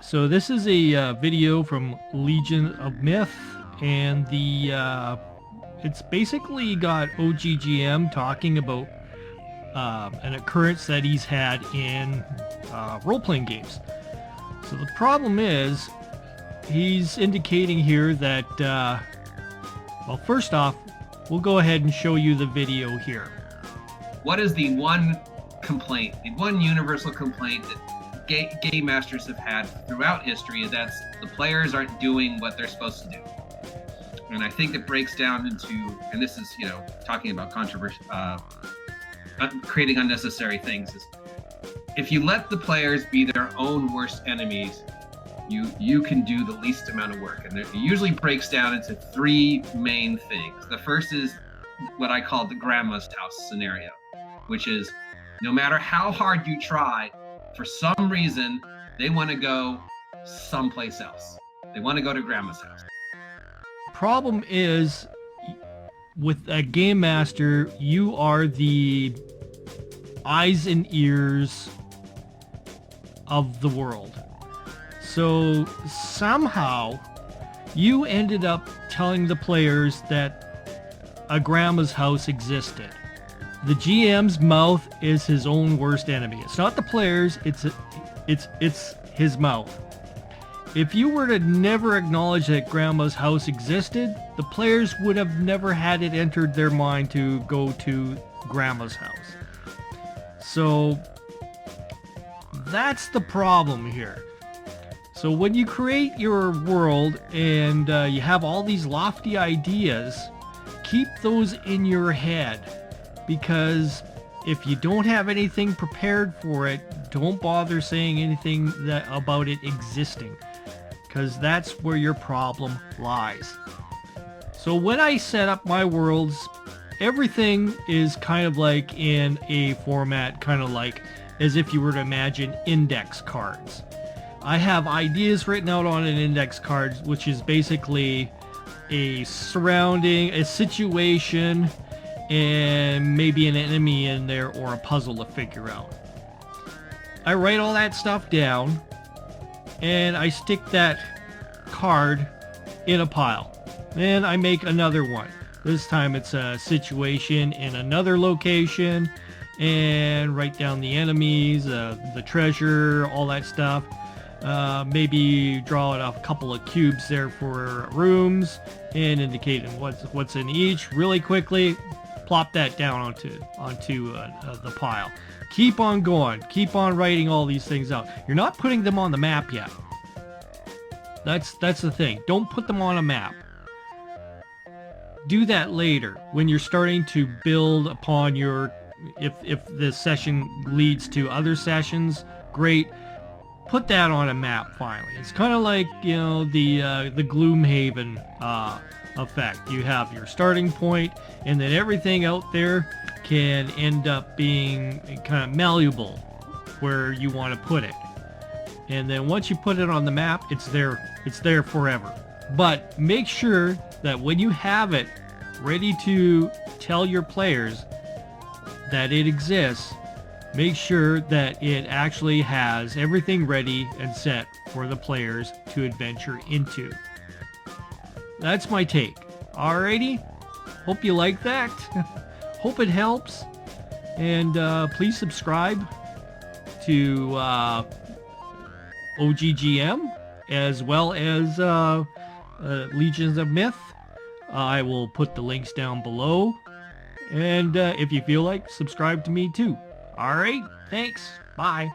So this is a video from Legion of Myth, and it's basically got OGGM talking about an occurrence that he's had in role-playing games. So the problem is, he's indicating here that, well, first off, we'll go ahead and show you the video here. What is the one complaint, the one universal complaint that game masters have had throughout history? Is that the players aren't doing what they're supposed to do. And I think it breaks down into, and this is, talking about controversy, creating unnecessary things, is if you let the players be their own worst enemies, you can do the least amount of work. And it usually breaks down into three main things. The first is what I call the grandma's house scenario, which is no matter how hard you try, for some reason, they want to go someplace else. They want to go to grandma's house. Problem is, with a game master, you are the eyes and ears of the world. So somehow you ended up telling the players that a grandma's house existed. The GM's mouth is his own worst enemy. It's not the players, it's his mouth. If you were to never acknowledge that grandma's house existed, the players would have never had it entered their mind to go to grandma's house. So that's the problem here. So when you create your world and you have all these lofty ideas, keep those in your head. Because if you don't have anything prepared for it, don't bother saying anything about it existing. Because that's where your problem lies. So when I set up my worlds, everything is kind of like in a format, kind of like as if you were to imagine index cards. I have ideas written out on an index card, which is basically a surrounding, a situation, and maybe an enemy in there or a puzzle to figure out. I write all that stuff down and I stick that card in a pile. Then I make another one. This time it's a situation in another location, and write down the enemies, the treasure, all that stuff. Maybe draw out a couple of cubes there for rooms and indicating what's in each really quickly. Plop that down onto the pile. Keep on going. Keep on writing all these things out. You're not putting them on the map yet. That's the thing. Don't put them on a map. Do that later when you're starting to build upon your. If the session leads to other sessions, great. Put that on a map finally. It's kind of like the Gloomhaven effect. You have your starting point, and then everything out there can end up being kind of malleable where you want to put it. And then once you put it on the map, it's there forever. But make sure that when you have it ready to tell your players that it exists, make sure that it actually has everything ready and set for the players to adventure into. That's my take. Alrighty, hope you like that. Hope it helps. And please subscribe to OGGM as well as Legions of Myth. I will put the links down below. And if you feel like, subscribe to me too. Alright, thanks. Bye.